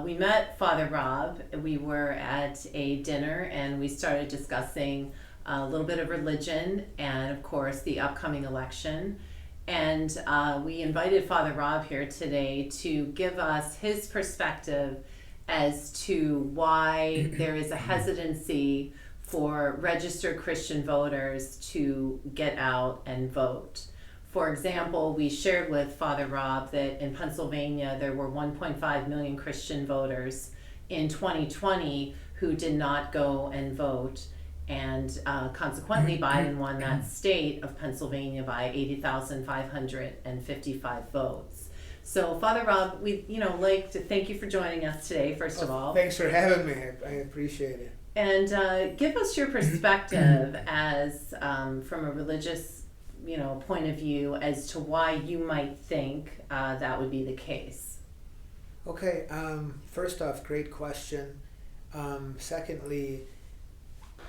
we met Father Rob. We were at a dinner and we started discussing a little bit of religion and, of course, the upcoming election. And we invited Father Rob here today to give us his perspective as to why there is a hesitancy for registered Christian voters to get out and vote. For example, we shared with Father Rob that in Pennsylvania there were 1.5 million Christian voters in 2020 who did not go and vote, and consequently Biden won that state of Pennsylvania by 80,555 votes. So Father Rob, we'd like to thank you for joining us today, first of all. Thanks for having me. I appreciate it. And give us your perspective as from a religious point of view as to why you might think that would be the case. Okay, first off, great question. Secondly,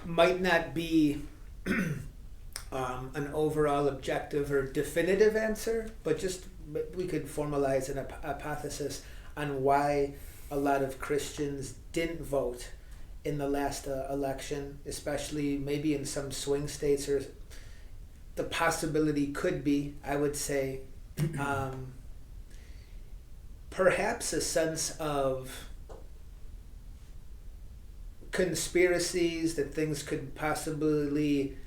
might not be an overall objective or definitive answer, but just we could formalize an hypothesis on why a lot of Christians didn't vote in the last election, especially maybe in some swing states, or the possibility could be, I would say, perhaps a sense of conspiracies that things could possibly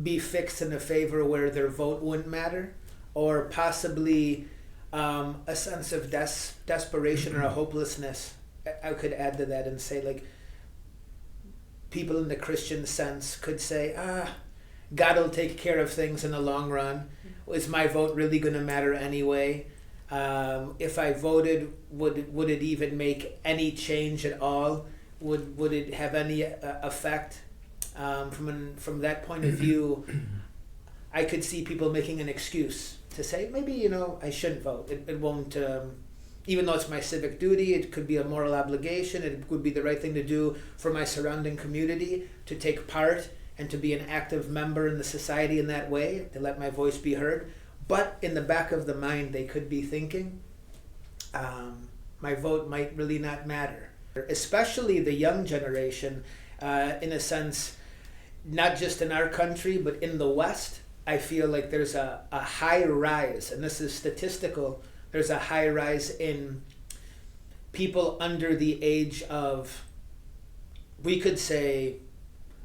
be fixed in a favor where their vote wouldn't matter, or possibly a sense of desperation or a hopelessness. I could add to that and say, like, people in the Christian sense could say, God will take care of things in the long run. Is my vote really going to matter anyway? If I voted, would it even make any change at all? Would it have any effect? From that point of view, I could see people making an excuse to say, maybe, I shouldn't vote. It won't, even though it's my civic duty, it could be a moral obligation. It would be the right thing to do for my surrounding community, to take part and to be an active member in the society in that way, to let my voice be heard. But in the back of the mind, they could be thinking, my vote might really not matter. Especially the young generation, in a sense, not just in our country, but in the West, I feel like there's a high rise, and this is statistical, there's a high rise in people under the age of, we could say,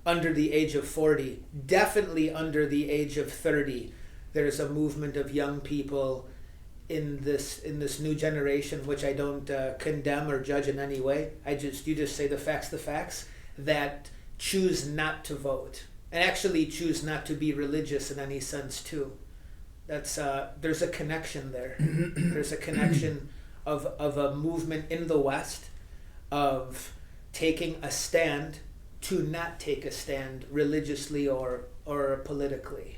under the age of 40, definitely under the age of 30. There's a movement of young people in this new generation, which I don't condemn or judge in any way. You just say the facts, that choose not to vote and actually choose not to be religious in any sense too. That's there's a connection there. There's a connection of a movement in the West of taking a stand to not take a stand religiously or politically.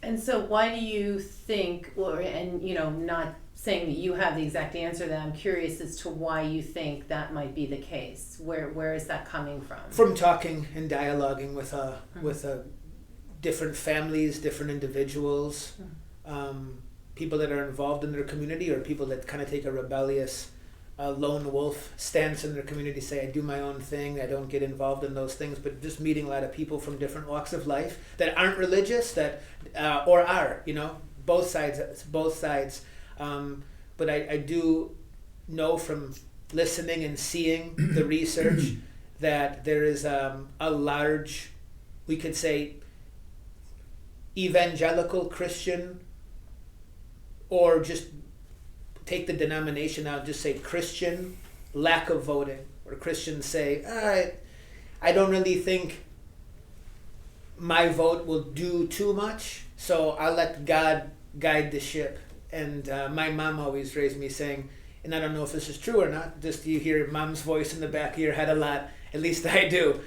And so why do you think, not saying that you have the exact answer, that I'm curious as to why you think that might be the case. Where is that coming from? From talking and dialoguing with different families, different individuals, people that are involved in their community, or people that kind of take a rebellious lone wolf stance in their community, say, I do my own thing, I don't get involved in those things, but just meeting a lot of people from different walks of life that aren't religious, that or are, both sides. But I do know from listening and seeing the research that there is a large, we could say, evangelical Christian, or just take the denomination out, just say Christian lack of voting, or Christians say, I don't really think my vote will do too much, so I'll let God guide the ship. And my mom always raised me saying, and I don't know if this is true or not, just you hear mom's voice in the back of your head a lot, at least I do,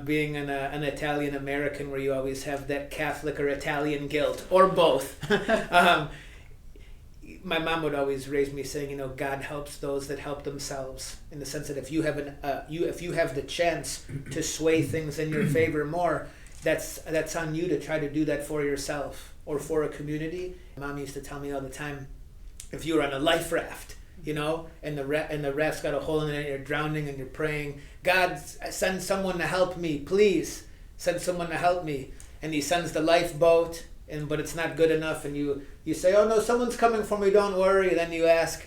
being an Italian American, where you always have that Catholic or Italian guilt, or both. My mom would always raise me saying, God helps those that help themselves, in the sense that if you have if you have the chance to sway things in your favor more, that's on you to try to do that for yourself or for a community. Mom used to tell me all the time, if you were on a life raft and the raft's got a hole in it, and you're drowning, and you're praying, God, send someone to help me, please, send someone to help me. And he sends the lifeboat, but it's not good enough, and you say, oh no, someone's coming for me, don't worry. And then you ask,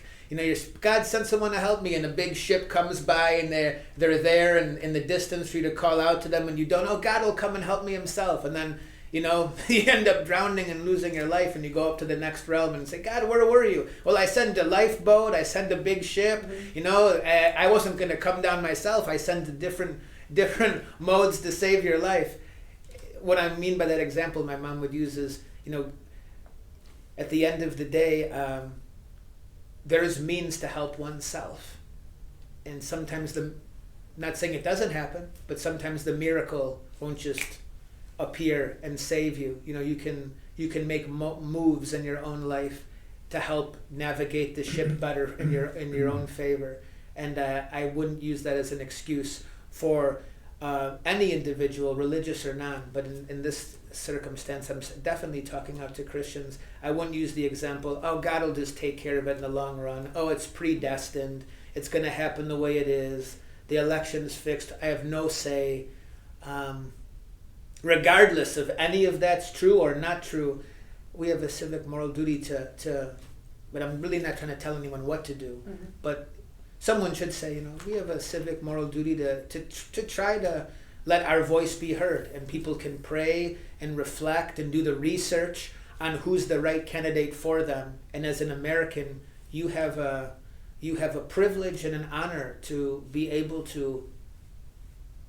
God, send someone to help me, and a big ship comes by, and they're there in the distance for you to call out to them, and you don't, oh, God will come and help me himself. And then you end up drowning and losing your life, and you go up to the next realm and say, God, where were you? Well, I sent a lifeboat, I sent a big ship, I wasn't going to come down myself. I sent different modes to save your life. What I mean by that example my mom would use is, at the end of the day, there is means to help oneself. And sometimes not saying it doesn't happen, but sometimes the miracle won't just appear and save you. You can make moves in your own life to help navigate the ship better in your own favor. And I wouldn't use that as an excuse for any individual, religious or not, but in this circumstance, I'm definitely talking out to Christians. I wouldn't use the example, oh, God will just take care of it in the long run. Oh, it's predestined. It's going to happen the way it is. The election's fixed. I have no say. Regardless of any of that's true or not true, we have a civic moral duty to but I'm really not trying to tell anyone what to do. Mm-hmm. But someone should say, we have a civic moral duty to try to let our voice be heard, and people can pray and reflect and do the research on who's the right candidate for them. And as an American, you have a privilege and an honor to be able to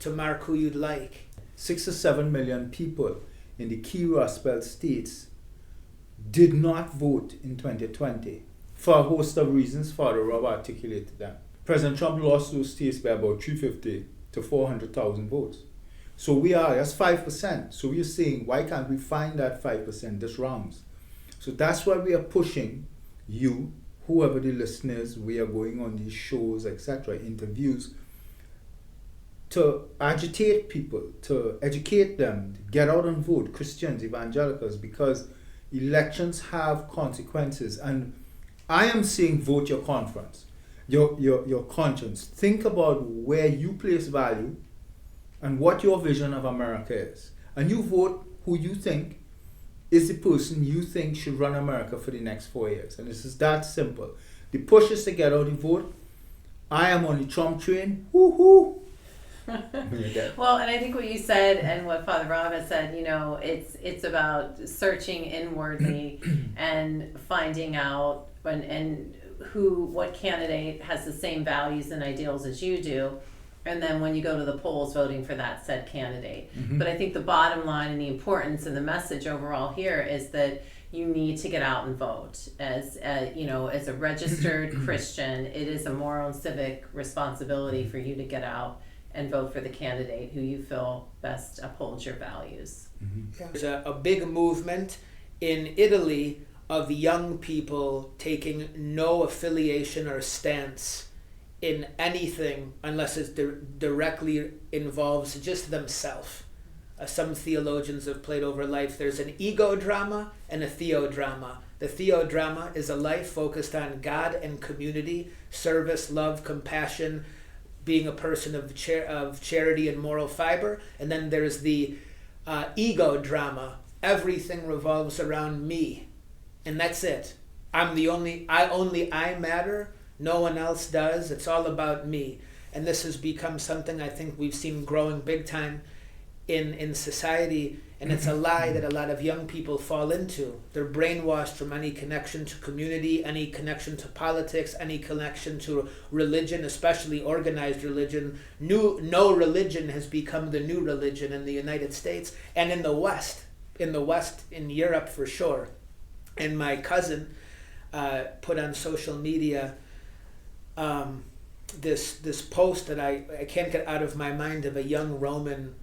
mark who you'd like. 6 or 7 million people in the key Rust Belt states did not vote in 2020 for a host of reasons. Father Rob articulated them. President Trump lost those states by about 350 to 400,000 votes. So that's 5%. So we're saying, why can't we find that 5% this rounds? So that's why we are pushing you, whoever the listeners, we are going on these shows, etc., interviews, to agitate people, to educate them, to get out and vote, Christians, evangelicals, because elections have consequences. And I am saying vote your conscience. Your conscience. Think about where you place value and what your vision of America is. And you vote who you think is the person you think should run America for the next 4 years. And this is that simple. The push is to get out and vote. I am on the Trump train. Woo-hoo! Well, and I think what you said and what Father Rob has said, it's about searching inwardly and finding out what candidate has the same values and ideals as you do, and then when you go to the polls, voting for that said candidate. Mm-hmm. But I think the bottom line and the importance and the message overall here is that you need to get out and vote. As a registered Christian, it is a moral and civic responsibility for you to get out and vote for the candidate who you feel best upholds your values. Mm-hmm. Yeah. There's a big movement in Italy of young people taking no affiliation or stance in anything unless it directly involves just themselves. Some theologians have played over life. There's an ego drama and a theodrama. The theodrama is a life focused on God and community, service, love, compassion, being a person of charity and moral fiber. And then there's the ego drama. Everything revolves around me. And that's it. I matter. No one else does. It's all about me. And this has become something I think we've seen growing big time in society. And it's a lie that a lot of young people fall into. They're brainwashed from any connection to community, any connection to politics, any connection to religion, especially organized religion. No religion has become the new religion in the United States and in the West, in Europe for sure. And my cousin put on social media this post that I can't get out of my mind of a young Roman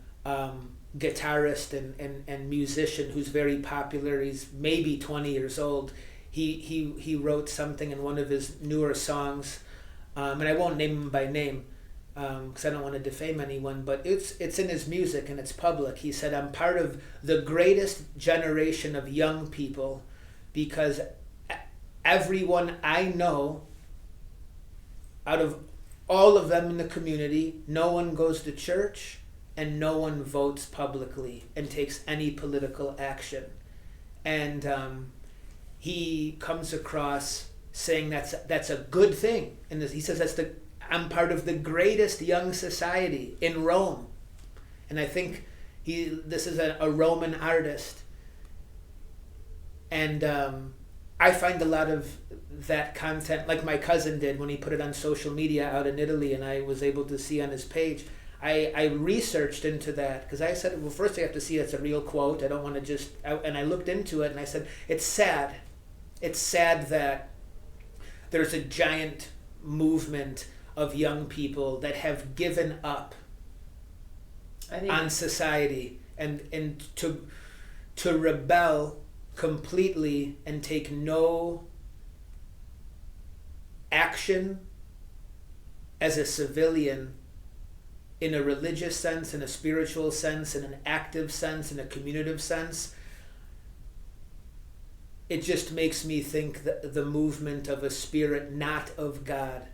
guitarist and musician who's very popular. He's maybe 20 years old. He wrote something in one of his newer songs, and I won't name him by name because I don't want to defame anyone, but it's in his music and it's public. He said, "I'm part of the greatest generation of young people because everyone I know out of all of them in the community, no one goes to church and no one votes publicly and takes any political action. And he comes across saying that's a good thing. And he says I'm part of the greatest young society in Rome. And I think this is a Roman artist. And I find a lot of that content, like my cousin did when he put it on social media out in Italy, and I was able to see on his page. I researched into that because I said, well, first I have to see it's a real quote. I don't want to just, and I looked into it and I said, it's sad. It's sad that there's a giant movement of young people that have given up on society and to rebel completely and take no action as a civilian in a religious sense, in a spiritual sense, in an active sense, in a communicative sense. It just makes me think that the movement of a spirit not of God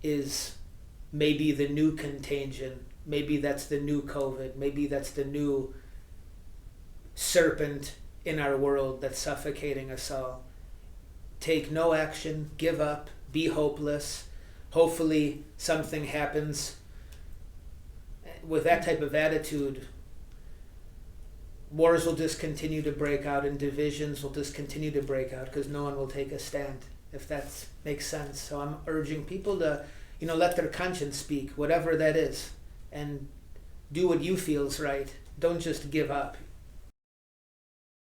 is maybe the new contagion. Maybe that's the new COVID. Maybe that's the new serpent in our world that's suffocating us all. Take no action, give up, be hopeless. Hopefully something happens. With that type of attitude, wars will just continue to break out and divisions will just continue to break out because no one will take a stand, if that makes sense. So I'm urging people to, let their conscience speak, whatever that is, and do what you feel is right. Don't just give up.